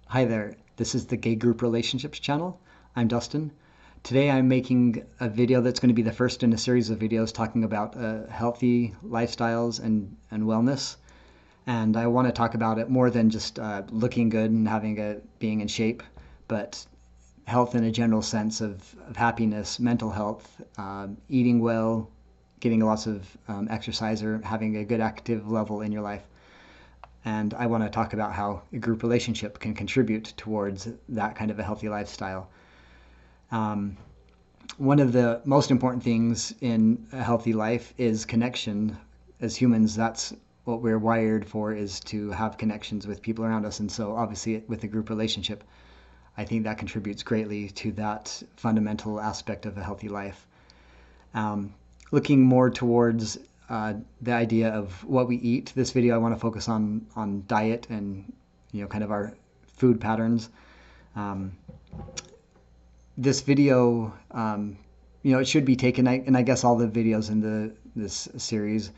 Hi there, this is the Gay Group Relationships channel. I'm Dustin. Today I'm making a video that's going to be the first in a series of videos talking about healthy lifestyles and wellness. And I want to talk about it more than just looking good and being in shape, but health in a general sense of happiness, mental health, eating well, getting lots of exercise, or having a good active level in your life. And I want to talk about how a group relationship can contribute towards that kind of a healthy lifestyle. Um, One of the most important things in a healthy life is connection. As humans, that's what we're wired for, is to have connections with people around us. And so obviously with a group relationship, I think that contributes greatly to that fundamental aspect of a healthy life. Um, Looking more towards the idea of what we eat, this video I want to focus on diet and kind of our food patterns. Um, this video, it should be taken, and I guess all the videos in this series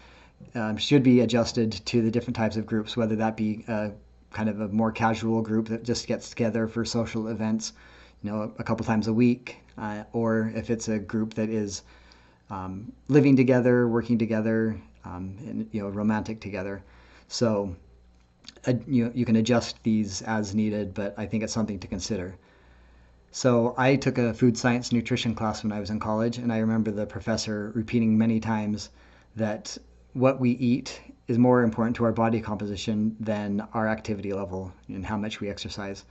should be adjusted to the different types of groups, whether that be kind of a more casual group that just gets together for social events, a couple times a week, or if it's a group that is living together, working together, and romantic together. So you can adjust these as needed, but I think it's something to consider. So I took a food science nutrition class when I was in college, and I remember the professor repeating many times that what we eat is more important to our body composition than our activity level and how much we exercise.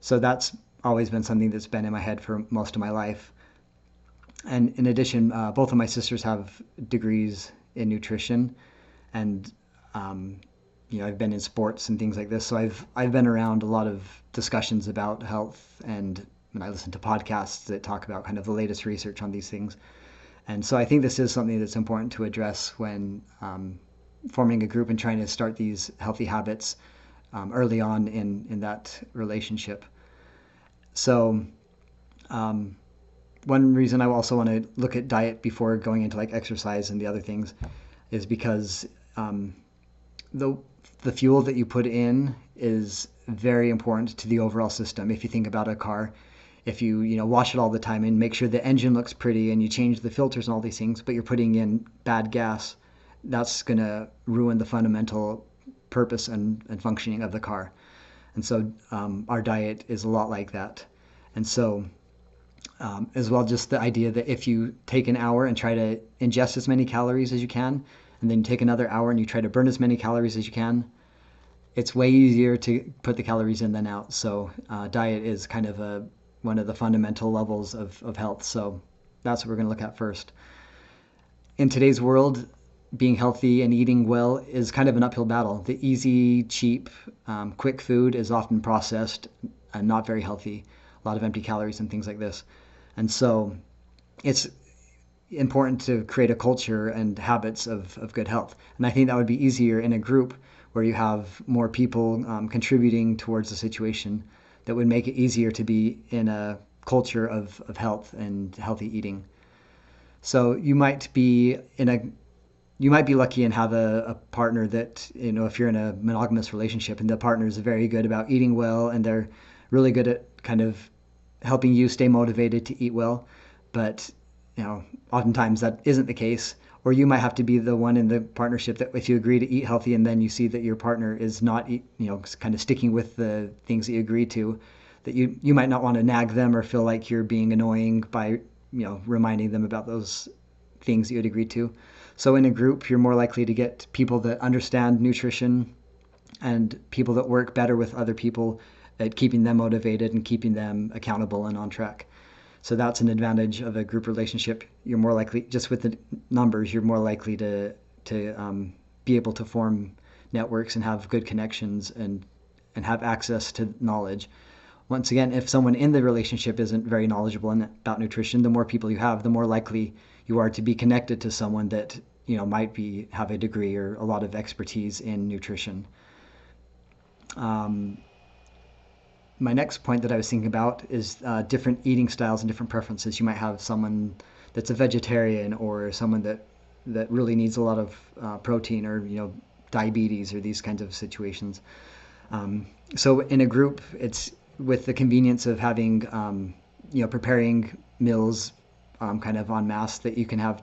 So that's always been something that's been in my head for most of my life. And in addition, both of my sisters have degrees in nutrition, and I've been in sports and things like this, so I've been around a lot of discussions about health, and when I listen to podcasts that talk about kind of the latest research on these things. And so I think this is something that's important to address when forming a group and trying to start these healthy habits early on in that relationship. So one reason I also want to look at diet before going into like exercise and the other things is because the fuel that you put in is very important to the overall system. If you think about a car, if you wash it all the time and make sure the engine looks pretty and you change the filters and all these things, but you're putting in bad gas, that's going to ruin the fundamental purpose and functioning of the car. And so our diet is a lot like that. And so as well, just the idea that if you take an hour and try to ingest as many calories as you can, and then you take another hour and you try to burn as many calories as you can, it's way easier to put the calories in than out. So diet is kind of one of the fundamental levels of health. So that's what we're going to look at first. In today's world, being healthy and eating well is kind of an uphill battle. The easy, cheap, quick food is often processed and not very healthy, a lot of empty calories and things like this. And so it's important to create a culture and habits of good health. And I think that would be easier in a group where you have more people contributing towards the situation. That would make it easier to be in a culture of health and healthy eating. So you might be lucky and have a partner that, if you're in a monogamous relationship and the partner is very good about eating well and they're really good at kind of helping you stay motivated to eat well. But oftentimes that isn't the case. Or you might have to be the one in the partnership that if you agree to eat healthy and then you see that your partner is not, kind of sticking with the things that you agreed to, that you might not want to nag them or feel like you're being annoying by, reminding them about those things that you had agreed to. So in a group, you're more likely to get people that understand nutrition and people that work better with other people at keeping them motivated and keeping them accountable and on track. So that's an advantage of a group relationship. You're more likely, just with the numbers, you're more likely to be able to form networks and have good connections and have access to knowledge. Once again, if someone in the relationship isn't very knowledgeable about nutrition, the more people you have, the more likely you are to be connected to someone that might have a degree or a lot of expertise in nutrition. My next point that I was thinking about is different eating styles and different preferences. You might have someone that's a vegetarian or someone that really needs a lot of protein, or diabetes, or these kinds of situations. So in a group, it's with the convenience of having, preparing meals kind of en masse, that you can have,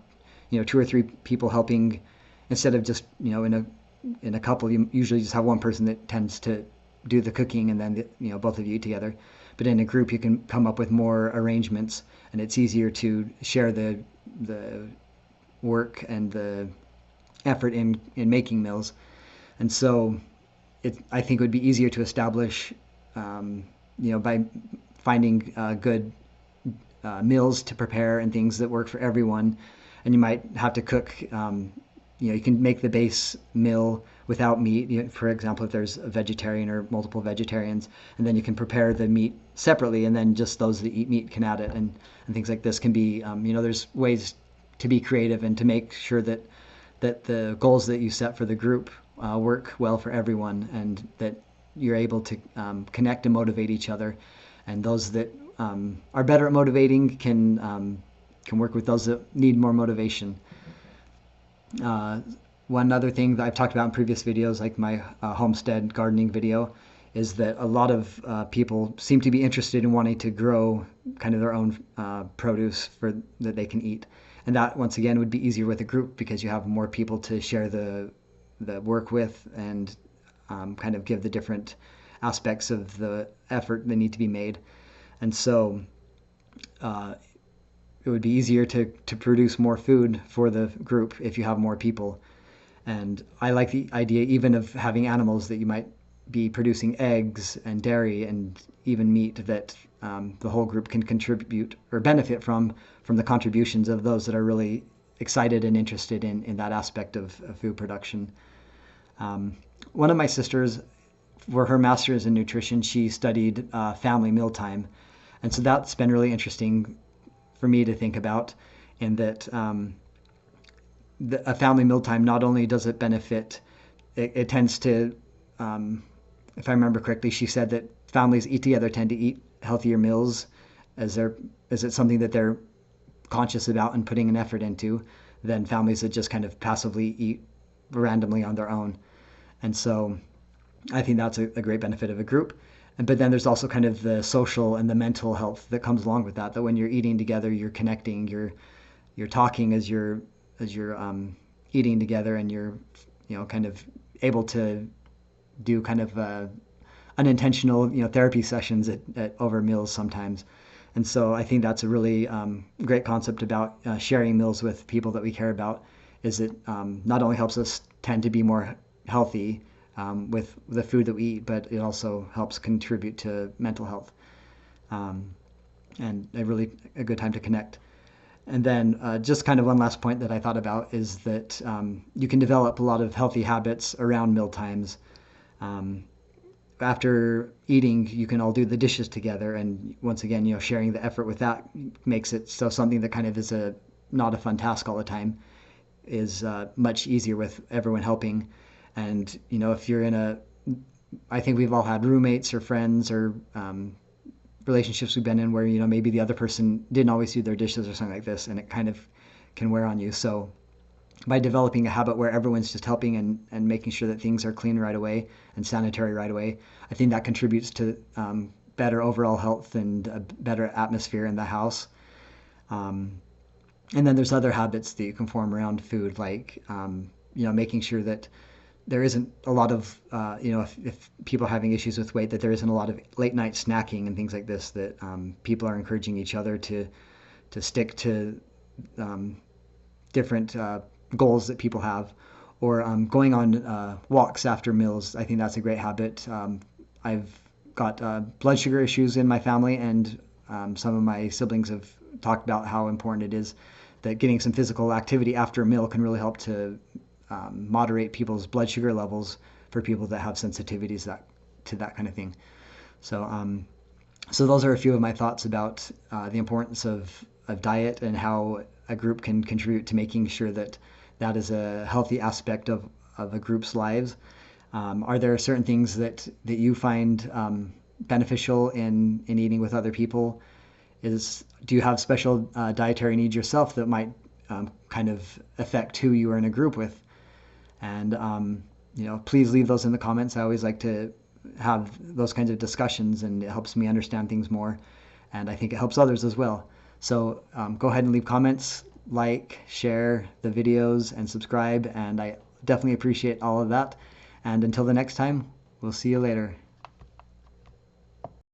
2 or 3 people helping instead of just, in a couple, you usually just have one person that tends to do the cooking, and then both of you eat together. But in a group, you can come up with more arrangements, and it's easier to share the work and the effort in making meals. And so I think it would be easier to establish, by finding good meals to prepare and things that work for everyone. And you might have to cook, you can make the base meal without meat, for example, if there's a vegetarian or multiple vegetarians, and then you can prepare the meat separately, and then just those that eat meat can add it, and things like this can be, there's ways to be creative and to make sure that the goals that you set for the group work well for everyone, and that you're able to connect and motivate each other. And those that are better at motivating can work with those that need more motivation. One other thing that I've talked about in previous videos, like my homestead gardening video, is that a lot of people seem to be interested in wanting to grow kind of their own produce that they can eat. And that, once again, would be easier with a group because you have more people to share the work with, and kind of give the different aspects of the effort that need to be made. And so it would be easier to produce more food for the group if you have more people. And I like the idea even of having animals, that you might be producing eggs and dairy and even meat, that the whole group can contribute or benefit from the contributions of those that are really excited and interested in that aspect of food production. One of my sisters, for her master's in nutrition, she studied family mealtime. And so that's been really interesting for me to think about, in that a family mealtime, not only does it benefit, it tends to, if I remember correctly, she said that families eat together tend to eat healthier meals as it's something that they're conscious about and putting an effort into, than families that just kind of passively eat randomly on their own. And so I think that's a great benefit of a group. But then there's also kind of the social and the mental health that comes along with that. That when you're eating together, you're connecting, you're talking as you're eating together, and you're kind of able to do kind of unintentional therapy sessions at over meals sometimes. And so I think that's a really great concept about sharing meals with people that we care about. Is it not only helps us tend to be more healthy with the food that we eat, but it also helps contribute to mental health, and a good time to connect. And then just kind of one last point that I thought about is that you can develop a lot of healthy habits around meal times. After eating, you can all do the dishes together, and once again, sharing the effort with that makes it so something that kind of is not a fun task all the time is much easier with everyone helping. And if you're I think we've all had roommates or friends or relationships we've been in where maybe the other person didn't always do their dishes or something like this, and it kind of can wear on you. So by developing a habit where everyone's just helping and making sure that things are clean right away and sanitary right away, I think that contributes to better overall health and a better atmosphere in the house. And then there's other habits that you can form around food, like making sure that there isn't a lot of, if people are having issues with weight, that there isn't a lot of late night snacking and things like this, that people are encouraging each other to stick to different goals that people have, or going on walks after meals. I think that's a great habit. I've got blood sugar issues in my family, and some of my siblings have talked about how important it is that getting some physical activity after a meal can really help to moderate people's blood sugar levels for people that have sensitivities to that kind of thing. So those are a few of my thoughts about the importance of diet and how a group can contribute to making sure that is a healthy aspect of a group's lives. Are there certain things that you find beneficial in eating with other people? Do you have special dietary needs yourself that might kind of affect who you are in a group with? And please leave those in the comments. I always like to have those kinds of discussions, and it helps me understand things more, and I think it helps others as well. So go ahead and leave comments, like, share the videos, and subscribe, and I definitely appreciate all of that. And until the next time, we'll see you later.